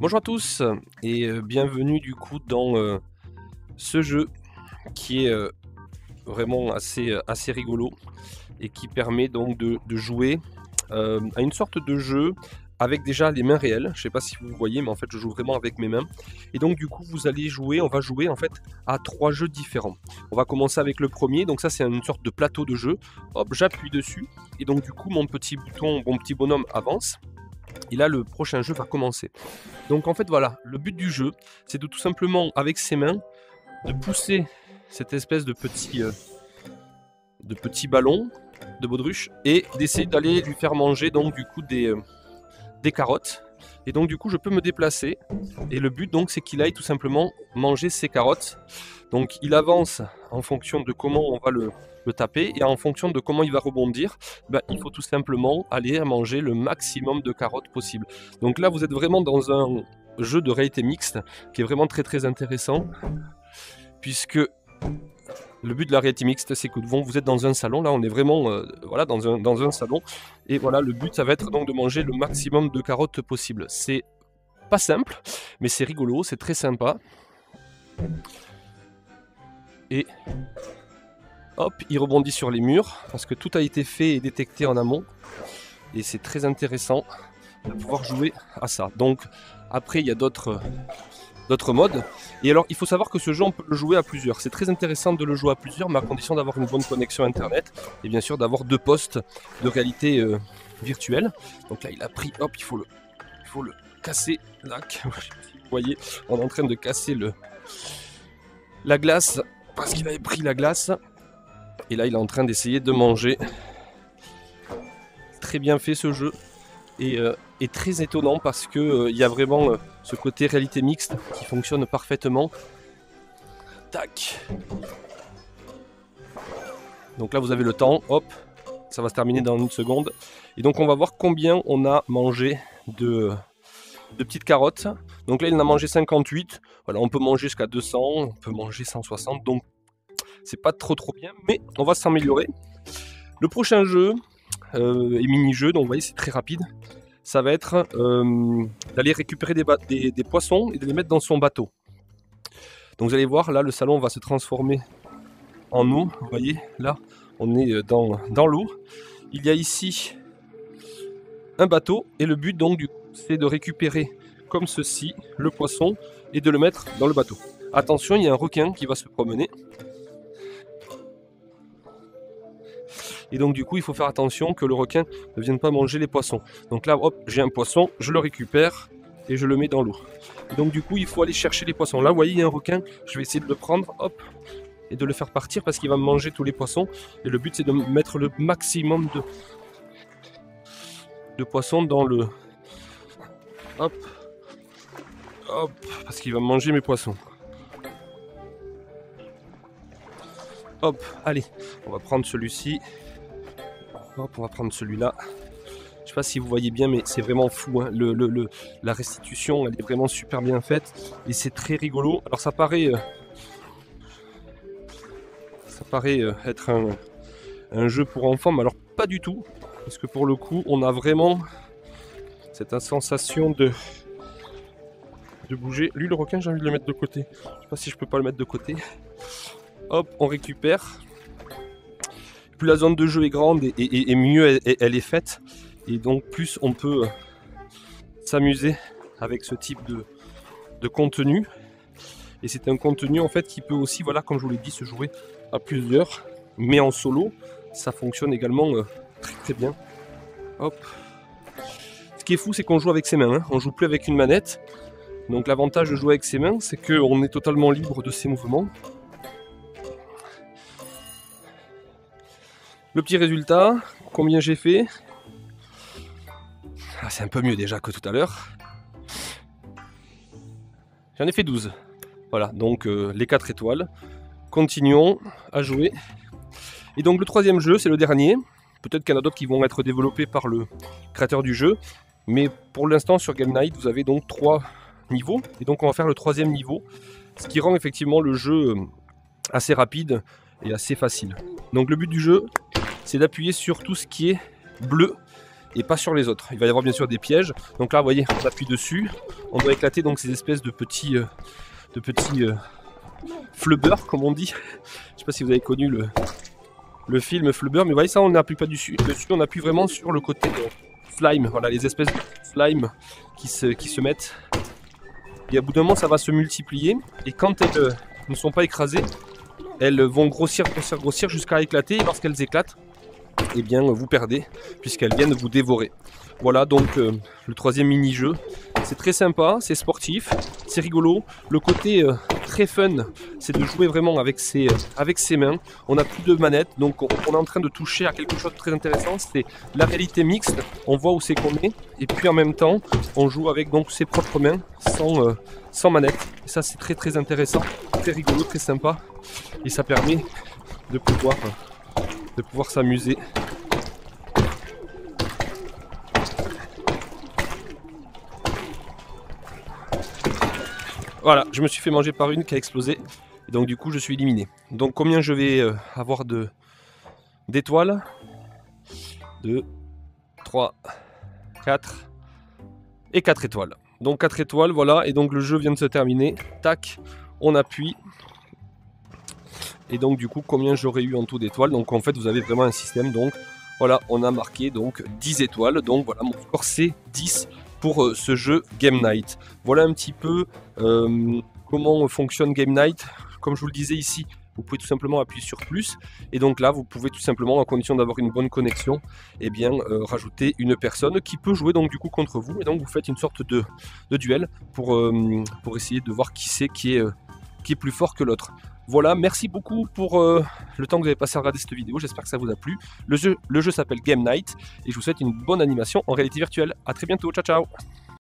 Bonjour à tous et bienvenue du coup dans ce jeu qui est vraiment assez rigolo et qui permet donc de jouer à une sorte de jeu avec déjà les mains réelles. Je sais pas si vous voyez, mais en fait je joue vraiment avec mes mains. Et donc du coup on va jouer en fait à 3 jeux différents. On va commencer avec le premier, donc ça c'est une sorte de plateau de jeu. Hop, j'appuie dessus et donc du coup mon petit bonhomme avance. Et là, le prochain jeu va commencer. Donc en fait, voilà, le but du jeu, c'est de tout simplement, avec ses mains, de pousser cette espèce de petit ballon de baudruche et d'essayer d'aller lui faire manger donc du coup des carottes. Et donc du coup, je peux me déplacer. Et le but donc, c'est qu'il aille tout simplement manger ses carottes. Donc il avance en fonction de comment on va le taper et en fonction de comment il va rebondir, il faut tout simplement aller manger le maximum de carottes possible. Donc là, vous êtes vraiment dans un jeu de réalité mixte qui est vraiment très intéressant, puisque le but de la réalité mixte, c'est que vous êtes dans un salon, là on est vraiment voilà, dans un salon, et voilà, le but ça va être donc de manger le maximum de carottes possible. C'est pas simple, mais c'est rigolo, c'est très sympa. Et hop, il rebondit sur les murs, parce que tout a été fait et détecté en amont. Et c'est très intéressant de pouvoir jouer à ça. Donc après, il y a d'autres modes. Et alors, il faut savoir que ce jeu, on peut le jouer à plusieurs. C'est très intéressant de le jouer à plusieurs, mais à condition d'avoir une bonne connexion Internet. Et bien sûr, d'avoir 2 postes de réalité virtuelle. Donc là, il a pris, hop, il faut le casser. Là, vous voyez, on est en train de casser la glace, parce qu'il avait pris la glace. Et là, il est en train d'essayer de manger. Très bien fait ce jeu. Et très étonnant parce que y a vraiment ce côté réalité mixte qui fonctionne parfaitement. Tac. Donc là, vous avez le temps. Hop. Ça va se terminer dans une seconde. Et donc, on va voir combien on a mangé de petites carottes. Donc là, il en a mangé 58. Voilà, on peut manger jusqu'à 200. On peut manger 160. Donc, c'est pas trop bien. Mais on va s'améliorer. Le prochain jeu et mini-jeu, donc vous voyez, c'est très rapide. Ça va être d'aller récupérer des poissons et de les mettre dans son bateau. Donc vous allez voir, là, le salon va se transformer en eau. Vous voyez, là, on est dans l'eau. Il y a ici un bateau. Et le but, donc, c'est de récupérer, comme ceci, le poisson et de le mettre dans le bateau. Attention, il y a un requin qui va se promener. Et donc du coup, il faut faire attention que le requin ne vienne pas manger les poissons. Donc là, hop, j'ai un poisson, je le récupère et je le mets dans l'eau. Donc du coup, il faut aller chercher les poissons. Là, vous voyez, il y a un requin, je vais essayer de le prendre, hop, et de le faire partir parce qu'il va manger tous les poissons. Et le but, c'est de mettre le maximum de poissons dans le... Hop, hop, parce qu'il va manger mes poissons. Hop, allez, on va prendre celui-ci. Hop, on va prendre celui-là. Je sais pas si vous voyez bien, mais c'est vraiment fou. Hein. La restitution, elle est vraiment super bien faite. Et c'est très rigolo. Alors ça paraît être un jeu pour enfants, mais alors pas du tout. Parce que pour le coup, on a vraiment cette sensation de bouger. Lui, le requin, j'ai envie de le mettre de côté. Je sais pas si je peux pas le mettre de côté. Hop, on récupère. Plus la zone de jeu est grande et mieux elle est faite. Et donc plus on peut s'amuser avec ce type de contenu. Et c'est un contenu en fait qui peut aussi, voilà, comme je vous l'ai dit, se jouer à plusieurs. Mais en solo, ça fonctionne également très bien. Hop. Ce qui est fou, c'est qu'on joue avec ses mains. Hein. On joue plus avec une manette. Donc l'avantage de jouer avec ses mains, c'est qu'on est totalement libre de ses mouvements. Le petit résultat, combien j'ai fait? Ah, c'est un peu mieux déjà que tout à l'heure. J'en ai fait 12. Voilà, donc les 4 étoiles. Continuons à jouer. Et donc le troisième jeu, c'est le dernier. Peut-être qu'il y en a d'autres qui vont être développés par le créateur du jeu. Mais pour l'instant, sur Game Night, vous avez donc 3 niveaux. Et donc on va faire le troisième niveau. Ce qui rend effectivement le jeu assez rapide et assez facile. Donc le but du jeu, c'est d'appuyer sur tout ce qui est bleu et pas sur les autres. Il va y avoir bien sûr des pièges. Donc là, vous voyez, on appuie dessus. On doit éclater donc ces espèces de petits flubbers, comme on dit. Je sais pas si vous avez connu le film Flubber, mais vous voyez ça, on n'appuie pas dessus, on appuie vraiment sur le côté slime. Voilà, les espèces de slime qui se mettent. Et à bout d'un moment, ça va se multiplier. Et quand elles ne sont pas écrasées, elles vont grossir jusqu'à éclater. Et lorsqu'elles éclatent, eh bien vous perdez, puisqu'elles viennent vous dévorer. Voilà donc le troisième mini-jeu. C'est très sympa, c'est sportif, c'est rigolo. Le côté très fun, c'est de jouer vraiment avec ses mains. On n'a plus de manette, donc on est en train de toucher à quelque chose de très intéressant. C'est la réalité mixte, on voit où c'est qu'on est. Et puis en même temps, on joue avec donc ses propres mains, sans manette. Et ça c'est très très intéressant, très rigolo, très sympa. Et ça permet de pouvoir s'amuser. Voilà, je me suis fait manger par une qui a explosé. Et donc du coup, je suis éliminé. Donc combien je vais avoir d'étoiles? 2, 3, 4 et 4 étoiles. Donc 4 étoiles, voilà. Et donc le jeu vient de se terminer. Tac, on appuie. Et donc du coup, combien j'aurais eu en tout d'étoiles? Donc en fait, vous avez vraiment un système. Donc voilà, on a marqué donc 10 étoiles. Donc voilà, mon score c'est 10 pour ce jeu Game Night. Voilà un petit peu comment fonctionne Game Night. Comme je vous le disais ici, vous pouvez tout simplement appuyer sur plus. Et donc là, vous pouvez tout simplement, à condition d'avoir une bonne connexion, eh bien, rajouter une personne qui peut jouer donc du coup contre vous. Et donc vous faites une sorte de duel pour essayer de voir qui est plus fort que l'autre. Voilà, merci beaucoup pour le temps que vous avez passé à regarder cette vidéo, j'espère que ça vous a plu. Le jeu s'appelle Game Night et je vous souhaite une bonne animation en réalité virtuelle. A très bientôt, ciao ciao.